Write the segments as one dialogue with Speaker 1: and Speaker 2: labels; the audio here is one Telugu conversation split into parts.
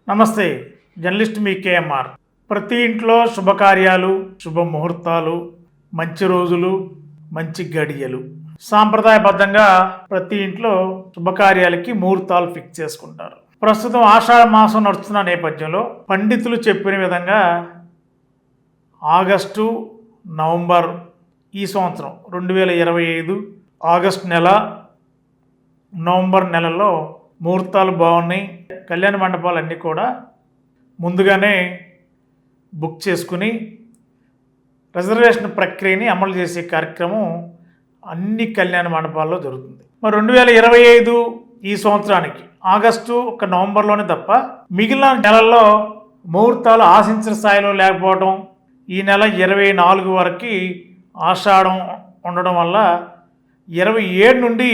Speaker 1: నమస్తే. జర్నలిస్ట్ మీ కేఎంఆర్. ప్రతి ఇంట్లో శుభకార్యాలు, శుభముహూర్తాలు, మంచి రోజులు, మంచి గడియలు. సాంప్రదాయబద్ధంగా ప్రతి ఇంట్లో శుభకార్యాలకి ముహూర్తాలు ఫిక్స్ చేసుకుంటారు. ప్రస్తుతం ఆషాఢ మాసం నడుస్తున్న నేపథ్యంలో పండితులు చెప్పిన విధంగా ఆగస్టు, నవంబర్ ఈ సంవత్సరం 2025 ఆగస్టు నెల, నవంబర్ నెలలో ముహూర్తాలు బాగున్నాయి. కళ్యాణ మండపాలన్నీ కూడా ముందుగానే బుక్ చేసుకుని రిజర్వేషన్ ప్రక్రియని అమలు చేసే కార్యక్రమం అన్ని కళ్యాణ మండపాల్లో జరుగుతుంది. మరి 2025 ఈ సంవత్సరానికి ఆగస్టు ఒక నవంబర్లోనే తప్ప మిగిలిన నెలల్లో ముహూర్తాలు ఆశించిన స్థాయిలో లేకపోవడం, ఈ నెల 24 వరకు ఆషాఢం ఉండడం వల్ల 27 నుండి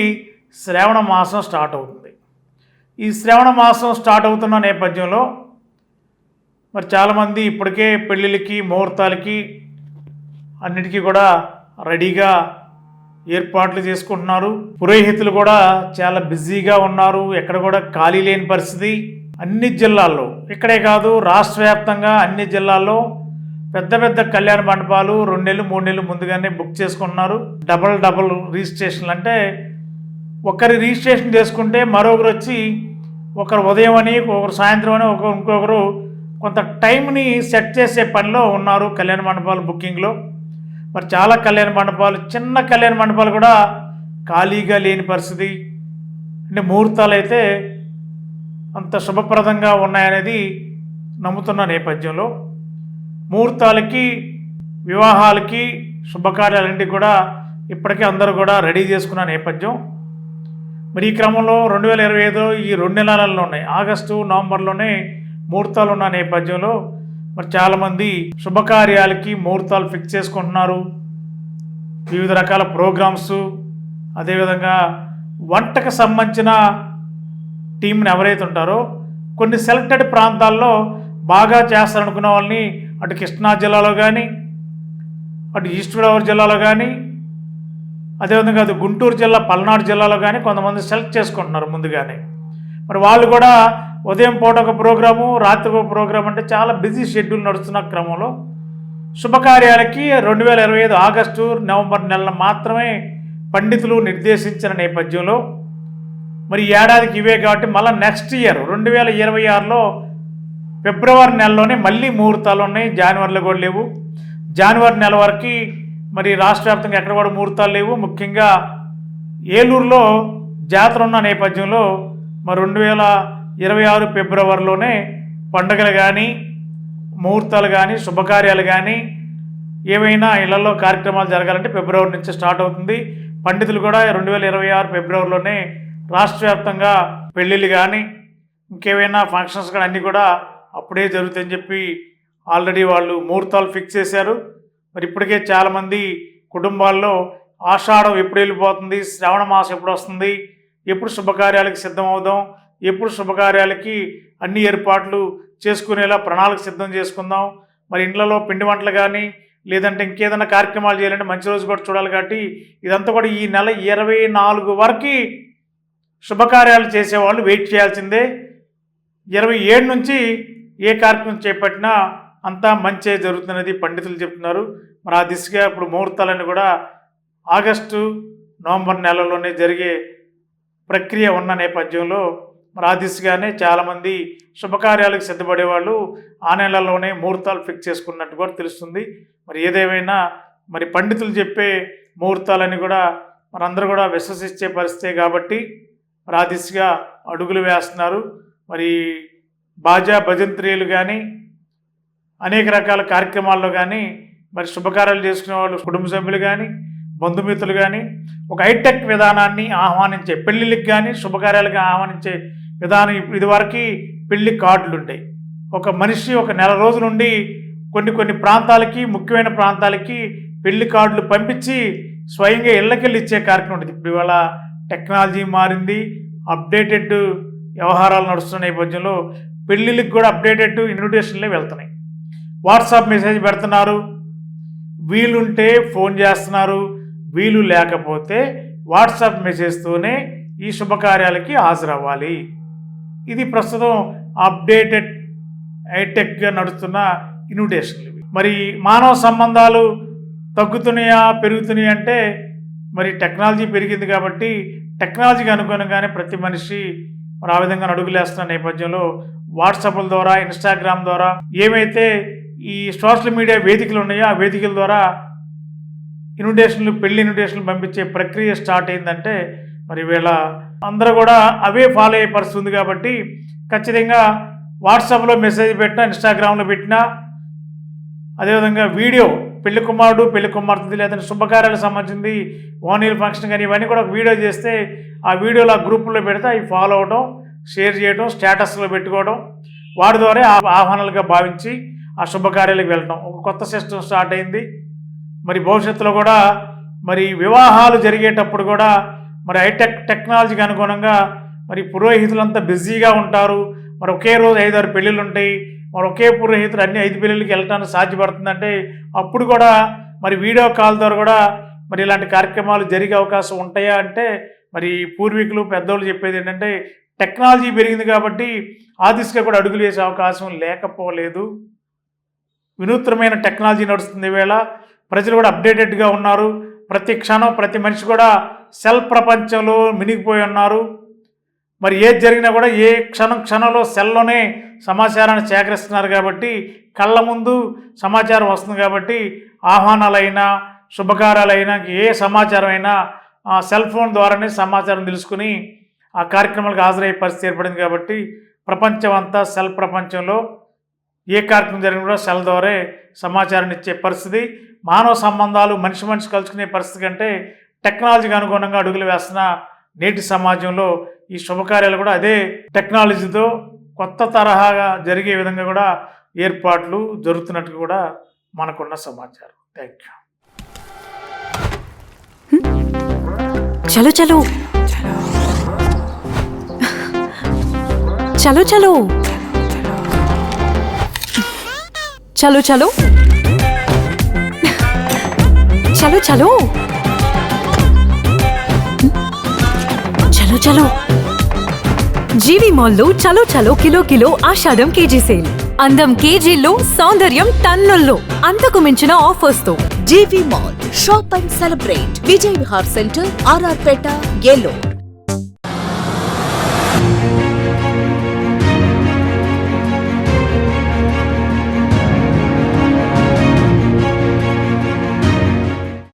Speaker 1: శ్రావణ మాసం స్టార్ట్ అవుతుంది. ఈ శ్రావణ మాసం స్టార్ట్ అవుతున్న నేపథ్యంలో మరి చాలామంది ఇప్పటికే పెళ్ళిళ్ళకి, ముహూర్తాలకి అన్నిటికీ కూడా రెడీగా ఏర్పాట్లు చేసుకుంటున్నారు. పురోహితులు కూడా చాలా బిజీగా ఉన్నారు. ఎక్కడ కూడా ఖాళీ లేని పరిస్థితి. అన్ని జిల్లాల్లో, ఇక్కడే కాదు రాష్ట్ర వ్యాప్తంగా అన్ని జిల్లాల్లో పెద్ద పెద్ద కళ్యాణ మండపాలు 2 నెలలు 3 నెలలు ముందుగానే బుక్ చేసుకుంటున్నారు. డబల్ రిజిస్ట్రేషన్లు అంటే ఒకరి రిజిస్ట్రేషన్ చేసుకుంటే మరొకరు వచ్చి ఒకరు ఉదయం అని, ఒకరు సాయంత్రం అని, ఇంకొకరు కొంత టైంని సెట్ చేసే పనిలో ఉన్నారు కళ్యాణ మండపాలు బుకింగ్లో. మరి చాలా కళ్యాణ మండపాలు, చిన్న కళ్యాణ మండపాలు కూడా ఖాళీగా లేని పరిస్థితి. అంటే ముహూర్తాలు అయితే అంత శుభప్రదంగా ఉన్నాయనేది నమ్ముతున్న నేపథ్యంలో ముహూర్తాలకి, వివాహాలకి, శుభకార్యాలన్నింటికి కూడా ఇప్పటికే అందరూ కూడా రెడీ చేసుకున్న నేపథ్యం. మరి ఈ క్రమంలో 2025 ఈ 2 నెలల్లో ఉన్నాయి, ఆగస్టు, నవంబర్లోనే ముహూర్తాలు ఉన్న నేపథ్యంలో మరి చాలామంది శుభకార్యాలకి ముహూర్తాలు ఫిక్స్ చేసుకుంటున్నారు. వివిధ రకాల ప్రోగ్రామ్స్, అదేవిధంగా వంటకు సంబంధించిన టీంని ఎవరైతే ఉంటారో కొన్ని సెలెక్టెడ్ ప్రాంతాల్లో బాగా చేస్తారనుకున్న వాళ్ళని అటు కృష్ణా జిల్లాలో కానీ, అటు ఈస్ట్ గోదావరి జిల్లాలో కానీ, అదేవిధంగా అది గుంటూరు జిల్లా, పల్నాడు జిల్లాలో కానీ కొంతమంది సెలెక్ట్ చేసుకుంటున్నారు ముందుగానే. మరి వాళ్ళు కూడా ఉదయం పూట ఒక ప్రోగ్రాము, రాత్రి ఒక ప్రోగ్రాము, అంటే చాలా బిజీ షెడ్యూల్ నడుస్తున్న క్రమంలో శుభకార్యాలకి 2025 ఆగస్టు, నవంబర్ నెలలు మాత్రమే పండితులు నిర్దేశించిన నేపథ్యంలో మరి ఏడాదికి ఇవే కాబట్టి మళ్ళీ నెక్స్ట్ ఇయర్ 2026లో ఫిబ్రవరి నెలలోనే మళ్ళీ ముహూర్తాలు ఉన్నాయి. జనవరిలో కూడా లేవు. జనవరి నెల వరకు మరి రాష్ట్ర వ్యాప్తంగా ఎక్కడ కూడా ముహూర్తాలు లేవు. ముఖ్యంగా ఏలూరులో జాతర ఉన్న నేపథ్యంలో మరి 2026 ఫిబ్రవరిలోనే పండుగలు కానీ, ముహూర్తాలు కానీ, శుభకార్యాలు కానీ, ఏవైనా ఇళ్లలో కార్యక్రమాలు జరగాలంటే ఫిబ్రవరి నుంచి స్టార్ట్ అవుతుంది. పండితులు కూడా 2026 ఫిబ్రవరిలోనే రాష్ట్ర వ్యాప్తంగా పెళ్ళిళ్ళు కానీ, ఇంకేమైనా ఫంక్షన్స్ కానీ అన్నీ కూడా అప్పుడే జరుగుతాయని చెప్పి ఆల్రెడీ వాళ్ళు ముహూర్తాలు ఫిక్స్ చేశారు. మరి ఇప్పటికే చాలామంది కుటుంబాల్లో ఆషాఢం ఎప్పుడు వెళ్ళిపోతుంది, శ్రావణ మాసం ఎప్పుడు వస్తుంది, ఎప్పుడు శుభకార్యాలకి సిద్ధమవుదాం, ఎప్పుడు శుభకార్యాలకి అన్ని ఏర్పాట్లు చేసుకునేలా ప్రణాళిక సిద్ధం చేసుకుందాం, మరి ఇండ్లలో పిండి వంటలు కానీ లేదంటే ఇంకేదైనా కార్యక్రమాలు చేయాలంటే మంచి రోజు కూడా చూడాలి. కాబట్టి ఇదంతా కూడా ఈ నెల 24 వరకు శుభకార్యాలు చేసేవాళ్ళు వెయిట్ చేయాల్సిందే. 27 నుంచి ఏ కార్యక్రమం చేపట్టినా అంతా మంచి జరుగుతున్నది పండితులు చెప్తున్నారు. మరి ఆ దిశగా ఇప్పుడు ముహూర్తాలన్నీ కూడా ఆగస్టు, నవంబర్ నెలలోనే జరిగే ప్రక్రియ ఉన్న నేపథ్యంలో మరి ఆ దిశగానే చాలామంది శుభకార్యాలకు సిద్ధపడేవాళ్ళు ఆ నెలలోనే ముహూర్తాలు ఫిక్స్ చేసుకున్నట్టు కూడా తెలుస్తుంది. మరి ఏదేమైనా మరి పండితులు చెప్పే ముహూర్తాలని కూడా మనందరూ కూడా విశ్వసించే పరిస్థితే కాబట్టి మరి ఆ దిశగా అడుగులు వేస్తున్నారు. మరి బాజా భజంత్రీలు కానీ, అనేక రకాల కార్యక్రమాల్లో కానీ మరి శుభకార్యాలు చేసుకునే వాళ్ళు, కుటుంబ సభ్యులు కానీ, బంధుమిత్రులు కానీ ఒక హైటెక్ విధానాన్ని ఆహ్వానించే, పెళ్ళిళ్ళకి కానీ శుభకార్యాలకి ఆహ్వానించే విధానం. ఇదివరకు పెళ్లి కార్డులు ఉంటాయి. ఒక మనిషి ఒక నెల రోజుల నుండి కొన్ని ప్రాంతాలకి, ముఖ్యమైన ప్రాంతాలకి పెళ్లి కార్డులు పంపించి స్వయంగా ఇళ్ళకెళ్ళి ఇచ్చే కార్యక్రమం ఉంటుంది. ఇప్పుడు ఇవాళ టెక్నాలజీ మారింది, అప్డేటెడ్ వ్యవహారాలు నడుస్తున్న నేపథ్యంలో పెళ్ళిళ్ళకి కూడా అప్డేటెడ్ ఇన్విటేషన్లే వెళ్తున్నాయి. వాట్సాప్ మెసేజ్ పెడుతున్నారు, వీలుంటే ఫోన్ చేస్తున్నారు, వీలు లేకపోతే వాట్సాప్ మెసేజ్తోనే ఈ శుభకార్యాలకి హాజరవ్వాలి. ఇది ప్రస్తుతం అప్డేటెడ్ హైటెక్గా నడుస్తున్న ఇన్విటేషన్లు. మరి మానవ సంబంధాలు తగ్గుతున్నాయా పెరుగుతున్నాయి అంటే మరి టెక్నాలజీ పెరిగింది కాబట్టి టెక్నాలజీకి అనుగుణంగానే ప్రతి మనిషి మరి ఆ విధంగా అడుగులేస్తున్న నేపథ్యంలో వాట్సాప్ల ద్వారా, ఇన్స్టాగ్రామ్ ద్వారా ఏమైతే ఈ సోషల్ మీడియా వేదికలు ఉన్నాయో ఆ వేదికల ద్వారా ఇన్విటేషన్లు, పెళ్లి ఇన్విటేషన్లు పంపించే ప్రక్రియ స్టార్ట్ అయిందంటే మరి వీళ్ళ అందరూ కూడా అవే ఫాలో అయ్యే పరిస్థితి ఉంది. కాబట్టి ఖచ్చితంగా వాట్సాప్లో మెసేజ్ పెట్టినా, ఇన్స్టాగ్రామ్లో పెట్టినా, అదేవిధంగా వీడియో పెళ్లి కుమారుడు పెళ్లి కుమార్తెది లేదంటే శుభకార్యాలకు సంబంధించింది ఓనీల్ ఫంక్షన్ కానీ ఇవన్నీ కూడా వీడియో చేస్తే ఆ వీడియోలో ఆ గ్రూపుల్లో పెడితే అవి ఫాలో అవడం, షేర్ చేయడం, స్టేటస్లో పెట్టుకోవడం, వాడి ద్వారా ఆహ్వానాలుగా భావించి ఆ శుభకార్యాలకు వెళ్ళడం ఒక కొత్త సిస్టమ్ స్టార్ట్ అయింది. మరి భవిష్యత్తులో కూడా మరి వివాహాలు జరిగేటప్పుడు కూడా మరి హైటెక్ టెక్నాలజీకి అనుగుణంగా మరి పురోహితులంతా బిజీగా ఉంటారు. మరి ఒకే రోజు 5-6 పెళ్ళిళ్ళు ఉంటాయి. మరి ఒకే పురోహితుడు అన్ని 5 పెళ్ళిళ్ళకి వెళ్ళడానికి సాధ్యపడుతుందంటే అప్పుడు కూడా మరి వీడియో కాల్ ద్వారా కూడా మరి ఇలాంటి కార్యక్రమాలు జరిగే అవకాశం ఉంటాయా అంటే మరి పూర్వీకులు పెద్దోళ్ళు చెప్పేది ఏంటంటే టెక్నాలజీ పెరిగింది కాబట్టి ఆ దిశగా కూడా అడుగులు వేసే అవకాశం లేకపోలేదు. వినూత్నమైన టెక్నాలజీ నడుస్తుంది. ఈవేళ ప్రజలు కూడా అప్డేటెడ్గా ఉన్నారు. ప్రతి క్షణం ప్రతి మనిషి కూడా సెల్ ప్రపంచంలో మునిగిపోయి ఉన్నారు. మరి ఏది జరిగినా కూడా ఏ క్షణంలో సెల్లోనే సమాచారాన్ని సేకరిస్తున్నారు కాబట్టి కళ్ళ ముందు సమాచారం వస్తుంది కాబట్టి ఆహ్వానాలైనా శుభకార్యాలైనా ఏ సమాచారం అయినా సెల్ ఫోన్ ద్వారానే సమాచారం తెలుసుకుని ఆ కార్యక్రమాలకు హాజరయ్యే పరిస్థితి ఏర్పడింది. కాబట్టి ప్రపంచం అంతా సెల్ ప్రపంచంలో ఏ కార్యక్రమం జరిగినా కూడా సెల్ ద్వారా సమాచారాన్ని ఇచ్చే పరిస్థితి. మానవ సంబంధాలు మనిషి కలుసుకునే పరిస్థితి కంటే టెక్నాలజీకి అనుగుణంగా అడుగులు వేస్తున్న నేటి సమాజంలో ఈ శుభకార్యాలు కూడా అదే టెక్నాలజీతో కొత్త తరహాగా జరిగే విధంగా కూడా ఏర్పాట్లు జరుగుతున్నట్టు కూడా మనకున్న సమాచారం. Thank you.
Speaker 2: చలో చలో చలో చలో చలో చలో చలో చలో చలో చలో జీవి మాల్లో చలో చలో కిలో ఆషాఢం కేజీ సేల్. అందం కేజీల్లో, సౌందర్యం టన్నుల్లో, అంతకు మించిన ఆఫర్స్ తో
Speaker 3: GV mall shop and celebrate. Vijay Vihar centre, RR Peta, Eluru.